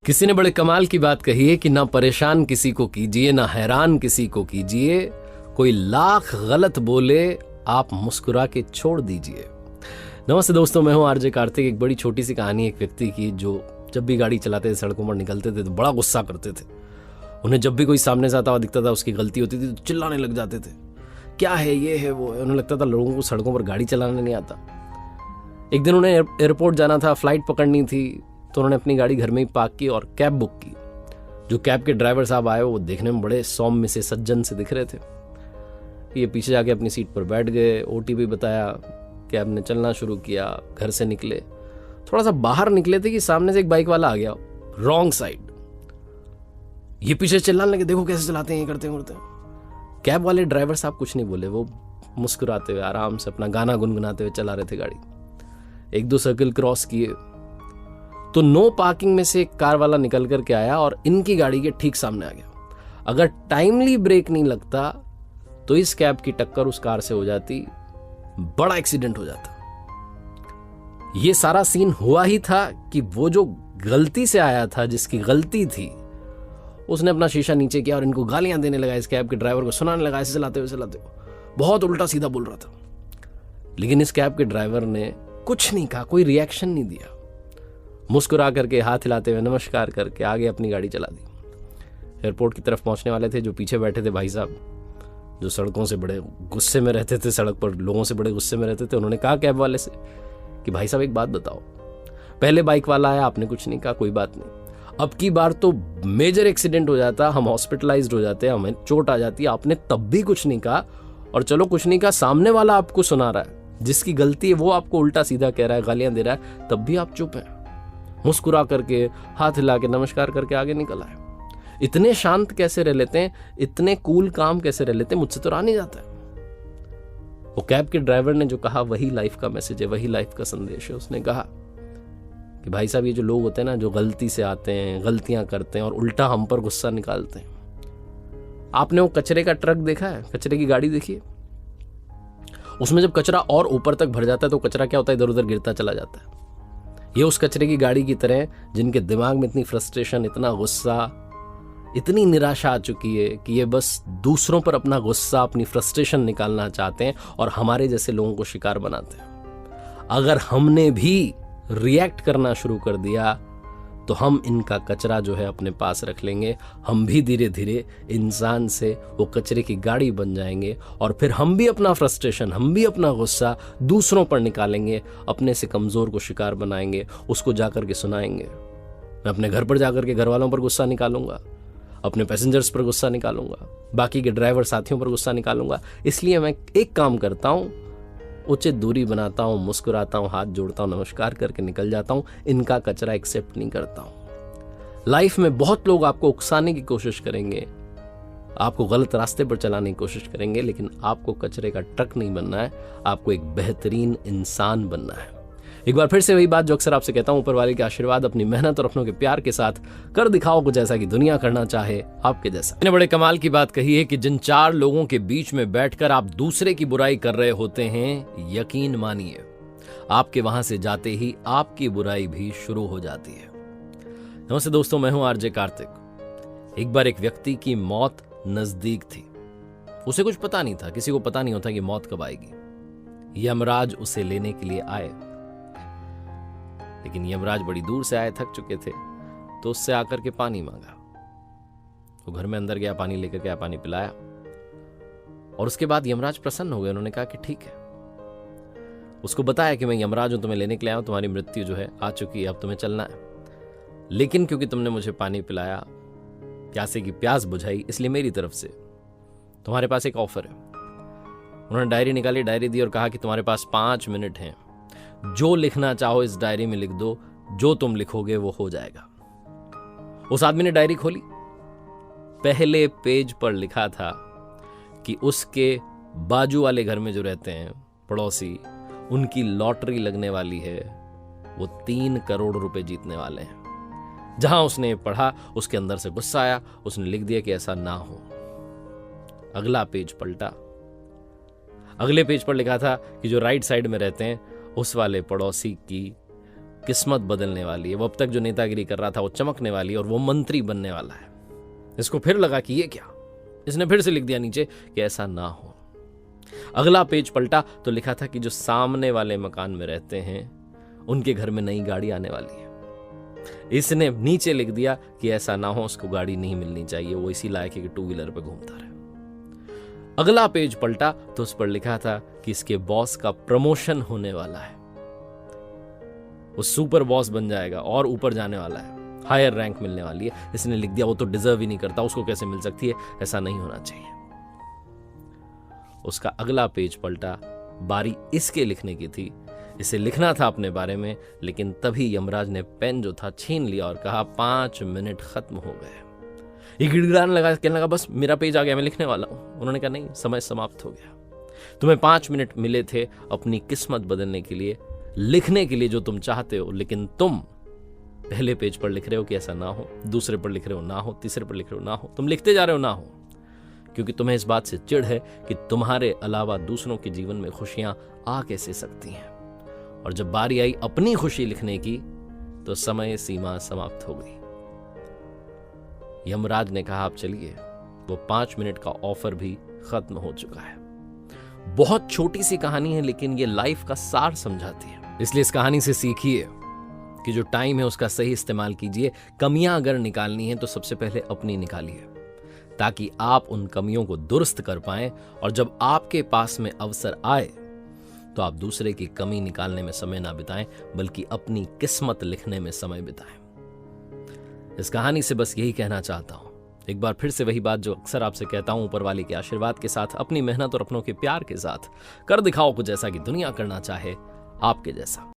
किसी ने बड़े कमाल की बात कही है कि ना परेशान किसी को कीजिए, ना हैरान किसी को कीजिए, कोई लाख गलत बोले आप मुस्कुरा के छोड़ दीजिए। नमस्ते दोस्तों, मैं हूं आरजे कार्तिक। एक बड़ी छोटी सी कहानी एक व्यक्ति की जो जब भी गाड़ी चलाते थे, सड़कों पर निकलते थे तो बड़ा गुस्सा करते थे। उन्हें जब भी कोई सामने से आता हुआ दिखता था, उसकी गलती होती थी तो चिल्लाने लग जाते थे, क्या है, ये है, वो है। उन्हें लगता था लोगों को सड़कों पर गाड़ी चलाना नहीं आता। एक दिन उन्हें एयरपोर्ट जाना था, फ्लाइट पकड़नी थी, तो उन्होंने अपनी गाड़ी घर में ही पार्क की और कैब बुक की। जो कैब के ड्राइवर साहब आए वो देखने में बड़े सौम्य से, सज्जन से दिख रहे थे। ये पीछे जाके अपनी सीट पर बैठ गए, ओटीपी बताया, कैब ने चलना शुरू किया। घर से निकले, थोड़ा सा बाहर निकले थे कि सामने से एक बाइक वाला आ गया रॉन्ग साइड। ये पीछे चिल्लाने लगे, देखो कैसे चलाते हैं, ये करते हैं। कैब वाले ड्राइवर साहब कुछ नहीं बोले, वो मुस्कुराते हुए आराम से अपना गाना गुनगुनाते हुए चला रहे थे गाड़ी। एक दो सर्कल क्रॉस किए तो नो पार्किंग में से एक कार वाला निकल करके आया और इनकी गाड़ी के ठीक सामने आ गया। अगर टाइमली ब्रेक नहीं लगता तो इस कैब की टक्कर उस कार से हो जाती, बड़ा एक्सीडेंट हो जाता। ये सारा सीन हुआ ही था कि वो जो गलती से आया था, जिसकी गलती थी, उसने अपना शीशा नीचे किया और इनको गालियां देने लगा। इस कैब के ड्राइवर को सुनाने लगा, ऐसे चलाते हो बहुत उल्टा सीधा बोल रहा था। लेकिन इस कैब के ड्राइवर ने कुछ नहीं कहा, कोई रिएक्शन नहीं दिया। मुस्कुरा करके, हाथ हिलाते हुए, नमस्कार करके आगे अपनी गाड़ी चला दी। एयरपोर्ट की तरफ पहुंचने वाले थे। जो पीछे बैठे थे भाई साहब, जो सड़कों से बड़े गुस्से में रहते थे, सड़क पर लोगों से बड़े गुस्से में रहते थे, उन्होंने कहा कैब वाले से कि भाई साहब एक बात बताओ, पहले बाइक वाला आया, आपने कुछ नहीं कहा, कोई बात नहीं। अब की बार तो मेजर एक्सीडेंट हो जाता, हम हॉस्पिटलाइज्ड हो जाते, हमें चोट आ जाती, आपने तब भी कुछ नहीं कहा। और चलो कुछ नहीं कहा, सामने वाला आपको सुना रहा है, जिसकी गलती है वो आपको उल्टा सीधा कह रहा है, गालियां दे रहा है, तब भी आप चुप हैं। मुस्कुरा करके, हाथ हिला के, नमस्कार करके आगे निकल आए। इतने शांत कैसे रह लेते हैं, इतने कूल काम कैसे रह लेते हैं, मुझसे तो रहा नहीं जाता है। वो कैब के ड्राइवर ने जो कहा वही लाइफ का मैसेज है, वही लाइफ का संदेश है। उसने कहा कि भाई साहब, ये जो लोग होते हैं ना, जो गलती से आते हैं, गलतियां करते हैं और उल्टा हम पर गुस्सा निकालते हैं। आपने वो कचरे का ट्रक देखा है, कचरे की गाड़ी देखी है? उसमें जब कचरा और ऊपर तक भर जाता है तो कचरा क्या होता है, इधर उधर गिरता चला जाता है। ये उस कचरे की गाड़ी की तरह, जिनके दिमाग में इतनी फ्रस्ट्रेशन, इतना गुस्सा, इतनी निराशा आ चुकी है कि ये बस दूसरों पर अपना गुस्सा, अपनी फ्रस्ट्रेशन निकालना चाहते हैं और हमारे जैसे लोगों को शिकार बनाते हैं। अगर हमने भी रिएक्ट करना शुरू कर दिया तो हम इनका कचरा जो है अपने पास रख लेंगे। हम भी धीरे धीरे इंसान से वो कचरे की गाड़ी बन जाएंगे और फिर हम भी अपना फ्रस्ट्रेशन, हम भी अपना गुस्सा दूसरों पर निकालेंगे, अपने से कमज़ोर को शिकार बनाएंगे, उसको जाकर के सुनाएंगे। मैं अपने घर पर जाकर के घर वालों पर गुस्सा निकालूंगा, अपने पैसेंजर्स पर गुस्सा निकालूंगा, बाकी के ड्राइवर साथियों पर गुस्सा निकालूंगा। इसलिए मैं एक काम करता हूँ, उचित दूरी बनाता हूं, मुस्कुराता हूं, हाथ जोड़ता हूं, नमस्कार करके निकल जाता हूं। इनका कचरा एक्सेप्ट नहीं करता हूं। लाइफ में बहुत लोग आपको उकसाने की कोशिश करेंगे, आपको गलत रास्ते पर चलाने की कोशिश करेंगे, लेकिन आपको कचरे का ट्रक नहीं बनना है, आपको एक बेहतरीन इंसान बनना है। एक बार फिर से वही बात जो अक्सर आपसे कहता हूं, ऊपर वाले के आशीर्वाद, अपनी मेहनत और अपनों के प्यार के साथ कर दिखाओ कुछ ऐसा कि दुनिया करना चाहे आपके जैसा। मैंने बड़े कमाल की बात कही है कि जिन चार लोगों के बीच में बैठकर आप दूसरे की बुराई कर रहे होते हैं, यकीन मानिए आपके वहां से जाते ही आपकी बुराई भी शुरू हो जाती है। नमस्ते दोस्तों, मैं हूं आरजे कार्तिक। एक बार एक व्यक्ति की मौत नजदीक थी। उसे कुछ पता नहीं था, किसी को पता नहीं होता कि मौत कब आएगी। यमराज उसे लेने के लिए आए, लेकिन यमराज बड़ी दूर से आए, थक चुके थे, तो उससे आकर के पानी मांगा। वो घर में अंदर गया, पानी लेकर गया, पानी पिलाया और उसके बाद यमराज प्रसन्न हो गए। उन्होंने कहा कि ठीक है। उसको बताया कि मैं यमराज हूं, तुम्हें लेने के लिए आया हूं, तुम्हारी मृत्यु जो है आ चुकी है, अब तुम्हें चलना है, लेकिन क्योंकि तुमने मुझे पानी पिलाया, प्यासे की प्यास बुझाई, इसलिए मेरी तरफ से तुम्हारे पास एक ऑफर है। उन्होंने डायरी निकाली, डायरी दी और कहा कि तुम्हारे पास 5 मिनट हैं, जो लिखना चाहो इस डायरी में लिख दो, जो तुम लिखोगे वो हो जाएगा। उस आदमी ने डायरी खोली, पहले पेज पर लिखा था कि उसके बाजू वाले घर में जो रहते हैं पड़ोसी, उनकी लॉटरी लगने वाली है, वो 3 करोड़ रुपए जीतने वाले हैं। जहां उसने पढ़ा उसके अंदर से गुस्सा आया, उसने लिख दिया कि ऐसा ना हो। अगला पेज पलटा, अगले पेज पर लिखा था कि जो राइट साइड में रहते हैं उस वाले पड़ोसी की किस्मत बदलने वाली है। वो अब तक जो नेतागिरी कर रहा था वो चमकने वाली है और वो मंत्री बनने वाला है। इसको फिर लगा कि ये क्या, इसने फिर से लिख दिया नीचे कि ऐसा ना हो। अगला पेज पलटा तो लिखा था कि जो सामने वाले मकान में रहते हैं उनके घर में नई गाड़ी आने वाली है। इसने नीचे लिख दिया कि ऐसा ना हो, उसको गाड़ी नहीं मिलनी चाहिए, वो इसी लायक है कि 2 व्हीलर पे घूमता रहे। अगला पेज पलटा तो उस पर लिखा था कि इसके बॉस का प्रमोशन होने वाला है, वो सुपर बॉस बन जाएगा और ऊपर जाने वाला है, हायर रैंक मिलने वाली है। इसने लिख दिया वो तो डिजर्व ही नहीं करता, उसको कैसे मिल सकती है, ऐसा नहीं होना चाहिए। उसका अगला पेज पलटा, बारी इसके लिखने की थी, इसे लिखना था अपने बारे में, लेकिन तभी यमराज ने पेन जो था छीन लिया और कहा 5 मिनट खत्म हो गए। ये गिड़गिड़ाने लगा, कहने लगा बस मेरा पेज आ गया, मैं लिखने वाला हूं। उन्होंने कहा नहीं, समय समाप्त हो गया। तुम्हें 5 मिनट मिले थे अपनी किस्मत बदलने के लिए, लिखने के लिए जो तुम चाहते हो, लेकिन तुम पहले पेज पर लिख रहे हो कि ऐसा ना हो, दूसरे पर लिख रहे हो ना हो, तीसरे पर लिख रहे हो ना हो, तुम लिखते जा रहे हो ना हो, क्योंकि तुम्हें इस बात से चिढ़ है कि तुम्हारे अलावा दूसरों के जीवन में खुशियां आ कैसे सकती हैं। और जब बारी आई अपनी खुशी लिखने की तो समय सीमा समाप्त हो गई। यमराज ने कहा आप चलिए, वो 5 मिनट का ऑफर भी खत्म हो चुका है। बहुत छोटी सी कहानी है, लेकिन ये लाइफ का सार समझाती है। इसलिए इस कहानी से सीखिए कि जो टाइम है उसका सही इस्तेमाल कीजिए। कमियां अगर निकालनी है तो सबसे पहले अपनी निकालिए, ताकि आप उन कमियों को दुरुस्त कर पाएं, और जब आपके पास में अवसर आए तो आप दूसरे की कमी निकालने में समय ना बिताएं, बल्कि अपनी किस्मत लिखने में समय बिताएं। इस कहानी से बस यही कहना चाहता हूं, एक बार फिर से वही बात जो अक्सर आपसे कहता हूं, ऊपर वाले के आशीर्वाद के साथ, अपनी मेहनत और अपनों के प्यार के साथ कर दिखाओ कुछ ऐसा कि दुनिया करना चाहे आपके जैसा।